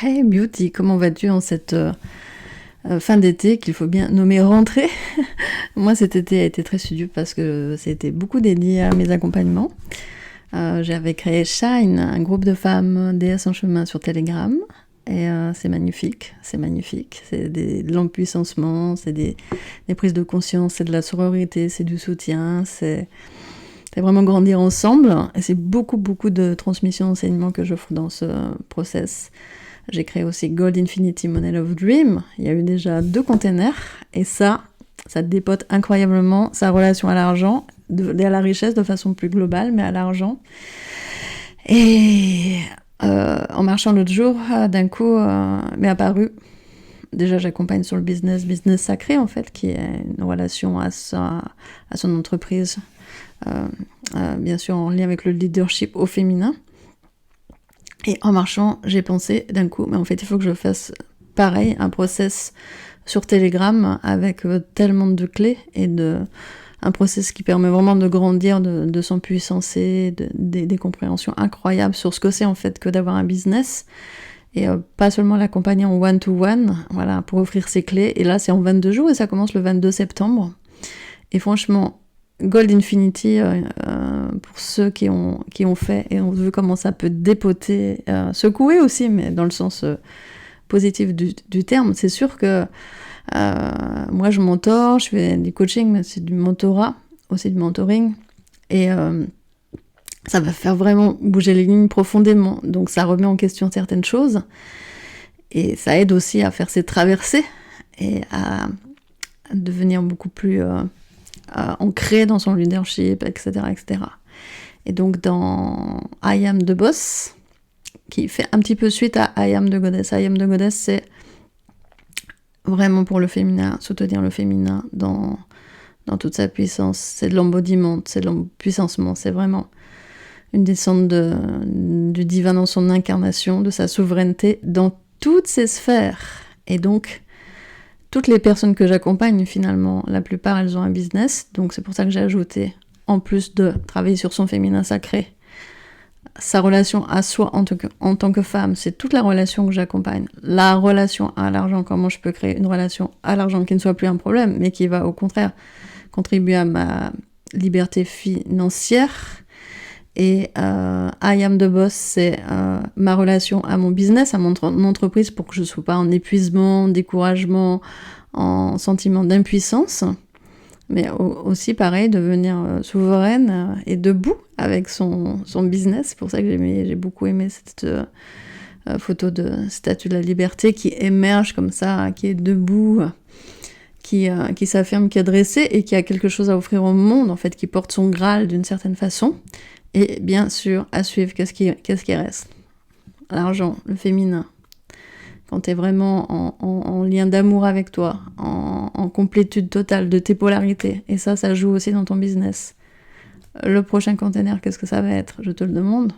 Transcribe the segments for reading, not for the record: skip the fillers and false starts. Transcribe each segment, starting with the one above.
Hey Beauty, comment vas-tu en cette fin d'été qu'il faut bien nommer rentrée? Moi cet été a été très studieux parce que c'était beaucoup dédié à mes accompagnements. J'avais créé Shine, un groupe de femmes déesses en chemin sur Telegram. Et c'est magnifique, c'est magnifique. C'est de l'empuissancement, c'est des prises de conscience, c'est de la sororité, c'est du soutien, c'est vraiment grandir ensemble. Et c'est beaucoup, beaucoup de transmission d'enseignement que j'offre dans ce process. J'ai créé aussi Gold Infinity Model of Dream. Il y a eu déjà 2 containers. Et ça dépote incroyablement sa relation à l'argent, à la richesse de façon plus globale, mais à l'argent. Et en marchant l'autre jour, d'un coup, m'est apparu. Déjà, j'accompagne sur le business sacré, en fait, qui est une relation à son entreprise. Bien sûr, en lien avec le leadership au féminin. Et en marchant, j'ai pensé d'un coup, mais en fait, il faut que je fasse pareil, un process sur Telegram avec tellement de clés et un process qui permet vraiment de grandir, de s'empuissancer, des compréhensions incroyables sur ce que c'est en fait que d'avoir un business. Et pas seulement l'accompagner en one-to-one, voilà, pour offrir ses clés. Et là, c'est en 22 jours et ça commence le 22 septembre. Et franchement, Gold Infinity, pour ceux qui ont fait et ont vu comment ça peut dépoter, secouer aussi, mais dans le sens positif du terme, c'est sûr que moi je mentore, je fais du coaching, mais c'est du mentorat, aussi du mentoring, et ça va faire vraiment bouger les lignes profondément, donc ça remet en question certaines choses, et ça aide aussi à faire ces traversées, et à devenir beaucoup plus ancré dans son leadership, etc., etc. Et donc dans I Am the Boss, qui fait un petit peu suite à I Am the Goddess. I Am the Goddess, c'est vraiment pour le féminin, soutenir le féminin dans toute sa puissance. C'est de l'embodiment, c'est de l'empuissancement, c'est vraiment une descente du divin dans son incarnation, de sa souveraineté dans toutes ses sphères. Et donc, toutes les personnes que j'accompagne, finalement, la plupart, elles ont un business. Donc, c'est pour ça que j'ai ajouté, en plus de travailler sur son féminin sacré, sa relation à soi en tant que femme. C'est toute la relation que j'accompagne. La relation à l'argent, comment je peux créer une relation à l'argent qui ne soit plus un problème, mais qui va, au contraire, contribuer à ma liberté financière. Et I Am the Boss, c'est ma relation à mon business, à mon entreprise, pour que je ne sois pas en épuisement, découragement, en sentiment d'impuissance. Mais aussi, pareil, devenir souveraine et debout avec son business. C'est pour ça que j'ai beaucoup aimé cette photo de Statue de la Liberté qui émerge comme ça, qui est debout, qui s'affirme, qui est dressée et qui a quelque chose à offrir au monde, en fait, qui porte son Graal d'une certaine façon. Et bien sûr, à suivre, qu'est-ce qui reste? L'argent, le féminin. Quand tu es vraiment en lien d'amour avec toi, en complétude totale de tes polarités. Et ça joue aussi dans ton business. Le prochain container, qu'est-ce que ça va être? Je te le demande.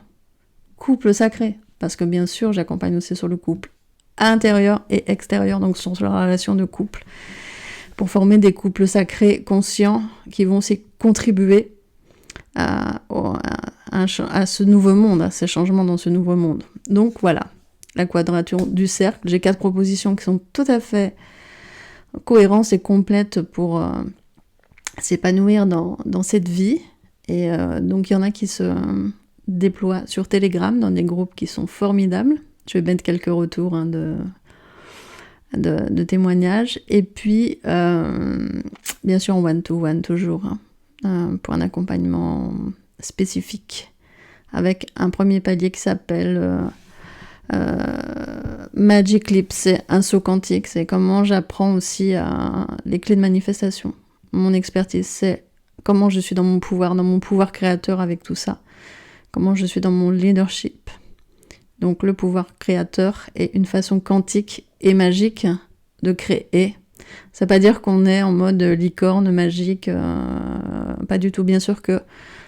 Couple sacré. Parce que bien sûr, j'accompagne aussi sur le couple intérieur et extérieur, donc sur la relation de couple. Pour former des couples sacrés conscients qui vont aussi contribuer à ce nouveau monde, à ces changements dans ce nouveau monde. Donc voilà, la quadrature du cercle. J'ai 4 propositions qui sont tout à fait cohérentes et complètes pour s'épanouir dans cette vie. Et donc il y en a qui se déploient sur Telegram dans des groupes qui sont formidables. Je vais mettre quelques retours de témoignages. Et puis, bien sûr, en one-to-one toujours, pour un accompagnement spécifique, avec un premier palier qui s'appelle Magic Leap, c'est un saut quantique, c'est comment j'apprends aussi les clés de manifestation. Mon expertise, c'est comment je suis dans mon pouvoir créateur avec tout ça, comment je suis dans mon leadership. Donc le pouvoir créateur est une façon quantique et magique de créer. Ça ne veut pas dire qu'on est en mode licorne magique, pas du tout. Bien sûr que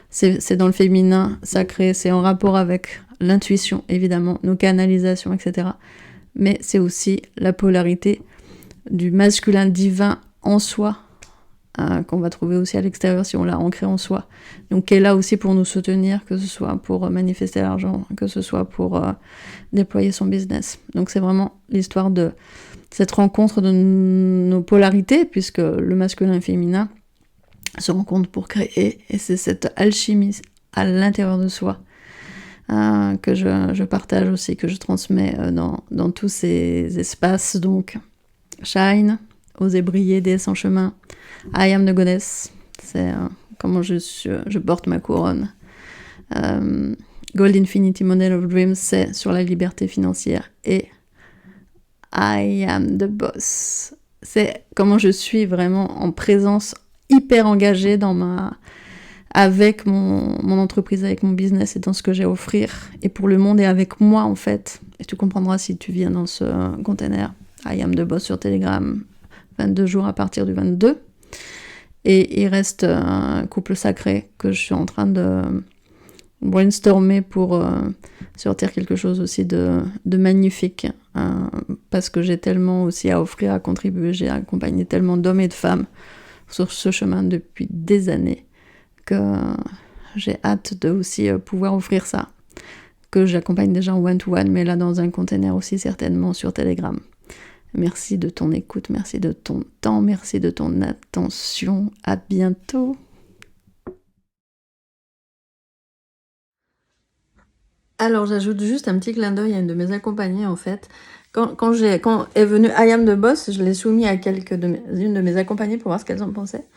c'est dans le féminin sacré, c'est en rapport avec l'intuition, évidemment, nos canalisations, etc. Mais c'est aussi la polarité du masculin divin en soi, qu'on va trouver aussi à l'extérieur si on l'a ancré en soi. Donc qui est là aussi pour nous soutenir, que ce soit pour manifester l'argent, que ce soit pour déployer son business. Donc c'est vraiment l'histoire de cette rencontre de nos polarités, puisque le masculin et le féminin se rencontrent pour créer, et c'est cette alchimie à l'intérieur de soi que je partage aussi, que je transmets dans tous ces espaces. Donc Shine, Oser briller, déesse en chemin, I am the goddess, c'est comment je porte ma couronne. Gold Infinity Model of Dreams, c'est sur la liberté financière, et I am the boss, c'est comment je suis vraiment en présence hyper engagée avec mon entreprise, avec mon business et dans ce que j'ai à offrir, et pour le monde et avec moi en fait. Et tu comprendras si tu viens dans ce container. I am the boss sur Telegram, 22 jours à partir du 22. Et il reste un couple sacré que je suis en train de brainstormer pour sortir quelque chose aussi de magnifique, parce que j'ai tellement aussi à offrir, à contribuer, j'ai accompagné tellement d'hommes et de femmes sur ce chemin depuis des années que j'ai hâte de aussi pouvoir offrir ça, que j'accompagne déjà en one-to-one, mais là dans un container aussi certainement sur Telegram. Merci de ton écoute, merci de ton temps, merci de ton attention. À bientôt. Alors j'ajoute juste un petit clin d'œil à une de mes accompagnées en fait. Quand est venue I am the boss, je l'ai soumis à une de mes accompagnées pour voir ce qu'elles en pensaient.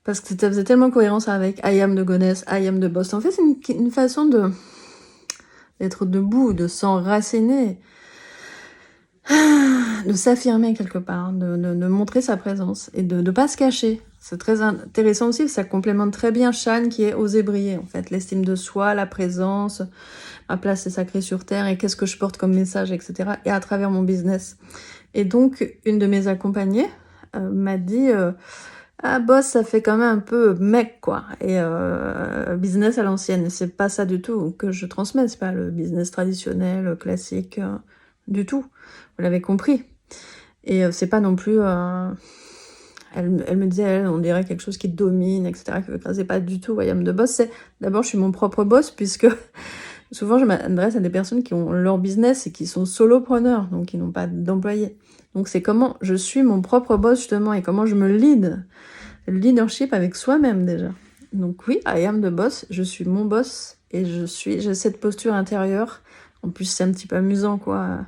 Parce que ça faisait tellement cohérence avec I am the goddess, I am the boss. En fait, c'est une façon d'être debout, de s'enraciner, de s'affirmer quelque part, de montrer sa présence et de ne pas se cacher. C'est très intéressant aussi, ça complémente très bien Shine qui est oser briller, en fait. L'estime de soi, la présence, ma place est sacrée sur terre et qu'est-ce que je porte comme message, etc. Et à travers mon business. Et donc, une de mes accompagnées m'a dit ah boss, ça fait quand même un peu mec, quoi. Et business à l'ancienne. C'est pas ça du tout que je transmets, c'est pas le business traditionnel, classique, du tout. Vous l'avez compris. Et c'est pas non plus... Elle me disait, on dirait quelque chose qui domine, etc. C'est pas du tout I am the boss. C'est d'abord, je suis mon propre boss, puisque souvent, je m'adresse à des personnes qui ont leur business et qui sont solopreneurs, donc qui n'ont pas d'employés. Donc, c'est comment je suis mon propre boss, justement, et comment je me lead. Le leadership avec soi-même, déjà. Donc oui, I am the boss, je suis mon boss, et j'ai cette posture intérieure. En plus, c'est un petit peu amusant, quoi.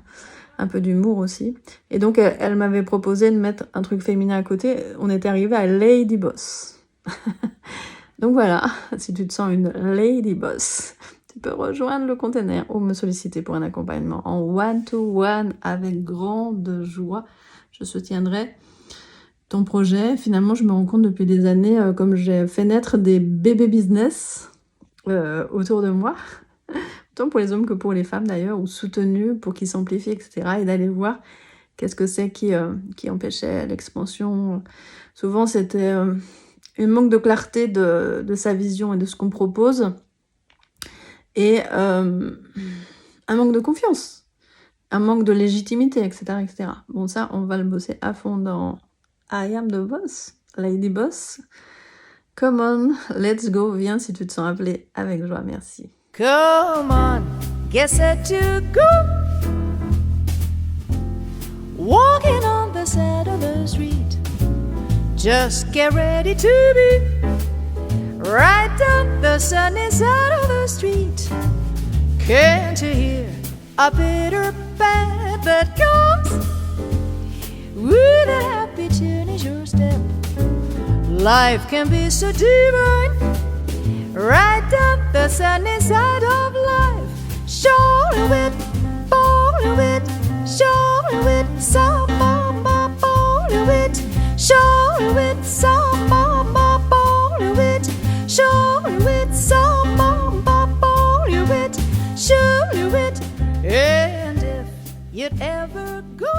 Un peu d'humour aussi. Et donc, elle m'avait proposé de mettre un truc féminin à côté. On était arrivé à Lady Boss. Donc voilà, si tu te sens une Lady Boss, tu peux rejoindre le container ou me solliciter pour un accompagnement en one-to-one avec grande joie. Je soutiendrai ton projet. Finalement, je me rends compte depuis des années, comme j'ai fait naître des bébés business autour de moi, tant pour les hommes que pour les femmes d'ailleurs, ou soutenus pour qu'ils s'amplifient, etc. Et d'aller voir qu'est-ce que c'est qui empêchait l'expansion. Souvent, c'était un manque de clarté de sa vision et de ce qu'on propose, et un manque de confiance, un manque de légitimité, etc., etc. Bon, ça, on va le bosser à fond dans I am the boss, Lady Boss. Come on, let's go, viens si tu te sens appelé, avec joie, merci. Come on, get set to go. Walking on the side of the street. Just get ready to be right on the sunny side of the street. Can't you hear a bitter band that comes with a happy tune in your step? Life can be so divine, right up the sunny side of life. Show it, follow it, show it, some mama, follow it, show it, some mama, follow it, show it, some mama, follow it, show it. And if you'd ever go